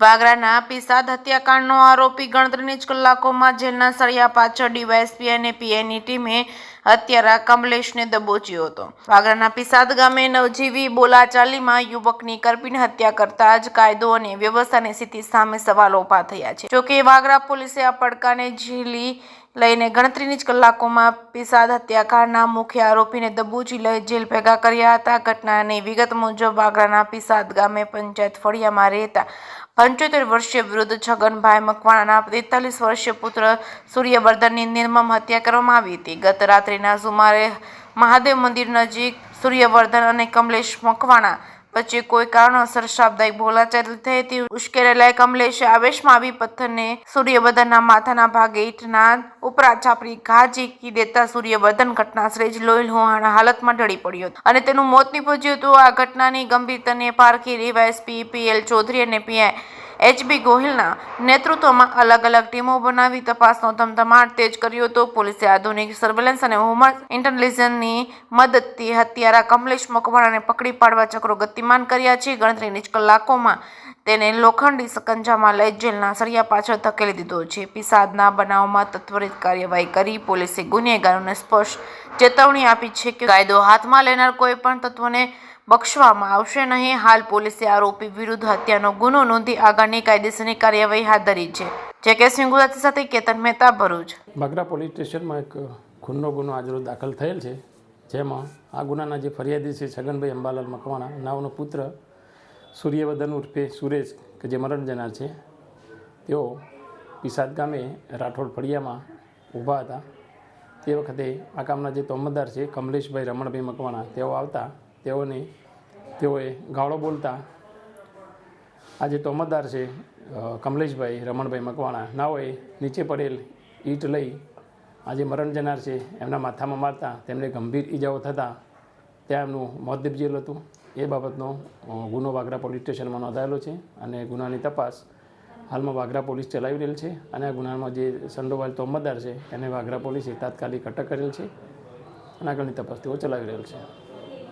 વાગરાના પિસાદ હત્યાકાંડનો આરોપી ગણતરીની જ કલાકોમાં જેલના સળિયા પાછળ ડીવાયએસપી અને પીઆઈની ટીમે હત્યારા કમલેશને દબોચ્યો હતો. વાગરાના પિસાદ ગામે નવજીવી બોલાચાલીમાં યુવકની કરપીને હત્યા કરતા જ કાયદો અને વ્યવસ્થાની સ્થિતિ સામે સવાલો ઊભા થયા છે. જોકે વાગરા પોલીસે આ પડકારને ઝીલી લઈને ગણતરીની જ કલાકોમાં પિસાદ હત્યાકાંડના મુખ્ય આરોપીને દબોચી લઈ જેલ ભેગા કર્યા હતા. ઘટનાની વિગત મુજબ વાગરાના પિસાદ ગામે પંચાયત ફળિયામાં રહેતા 75 વર્ષીય વૃદ્ધ છગનભાઈ મકવાણાના 43 વર્ષીય પુત્ર સૂર્યવર્ધનની નિર્મમ હત્યા કરવામાં આવી હતી. ગત રાત્રિના સુમારે મહાદેવ મંદિર નજીક સૂર્યવર્ધન અને કમલેશ મકવાણા વચ્ચે કોઈ કારણોસર સાપ્તાહિક બોલાચાલી થઈ હતી. ઉશ્કેરાયેલા કમલેશે આવેશમાં આવી પથ્થરને સૂર્યવર્ધનના માથાના ભાગે ઈંટના ઉપરા છાપરી ઘા ઝીંકી દેતા સૂર્યવર્ધન ઘટનાસ્થળે જ લોહી લુહાણ હાલતમાં ઢળી પડ્યો હતો અને તેનું મોત નીપજ્યું હતું. આ ઘટનાની ગંભીરતાને પારખી ડીવાયએસપી પીએલ ચૌધરી અને પીઆઈ એચબી ગોહિલના નેતૃત્વમાં અલગ અલગ ટીમો બનાવી તપાસનો ધમધમાટ તેજ કર્યો હતો. પોલીસે આધુનિક સર્વેલન્સ અને હ્યુમન ઇન્ટેલિજન્સની મદદથી હત્યારા કમલેશ મકવાણાને પકડી પાડવા ચક્રો ગતિમાન કર્યા છે. ગણતરીની જ કલાકોમાં તેને લોખંડી સકંજામાં લઈ જેલના સળિયા પાછળ ધકેલી દીધો છે. પિસાદના બનાવમાં ત્વરિત કાર્યવાહી કરી પોલીસે ગુનેગારોને સ્પષ્ટ ચેતવણી આપી છે કે કાયદો હાથમાં લેનાર કોઈ પણ તત્વને બક્ષવામાં આવશે નહીં. હાલ પોલીસે આરોપી વિરુદ્ધ હત્યાનો ગુનો નોંધી આગળની કાયદેસરની કાર્યવાહી હાથ ધરી છે. જે કેસની ગુજરાતી સાથે કેતન મહેતા, ભરૂચ. વાગરા પોલીસ સ્ટેશનમાં એક ખૂનનો ગુનો આજરોજ દાખલ થયેલ છે, જેમાં આ ગુનાના જે ફરિયાદી છે છગનભાઈ અંબાલાલ મકવાણા નામનો પુત્ર સૂર્યવર્ધન ઉર્ફે સુરેશ કે જે મરણ જનાર છે, તેઓ પિસાદ ગામે રાઠોડ ફળિયામાં ઊભા હતા. તે વખતે આ ગામના જે તોમતદાર છે કમલેશભાઈ રમણભાઈ મકવાણા તેઓ આવતા તેઓએ ગાળો બોલતા આ જે તોમતદાર છે કમલેશભાઈ રમણભાઈ મકવાણા નાઓએ નીચે પડેલ ઈંટ લઈ આ જે મરણ જનાર છે એમના માથામાં મારતા તેમને ગંભીર ઈજાઓ થતાં ત્યાં એમનું મોત નીપજેલું હતું. એ બાબતનો ગુનો વાગરા પોલીસ સ્ટેશનમાં નોંધાયેલો છે અને ગુનાની તપાસ હાલમાં વાગરા પોલીસ ચલાવી રહેલ છે અને આ ગુનામાં જે સંડોવાયેલ તોમતદાર છે એને વાગરા પોલીસે તાત્કાલિક અટક કરેલ છે અને આગળની તપાસ તેઓ ચલાવી રહેલ છે.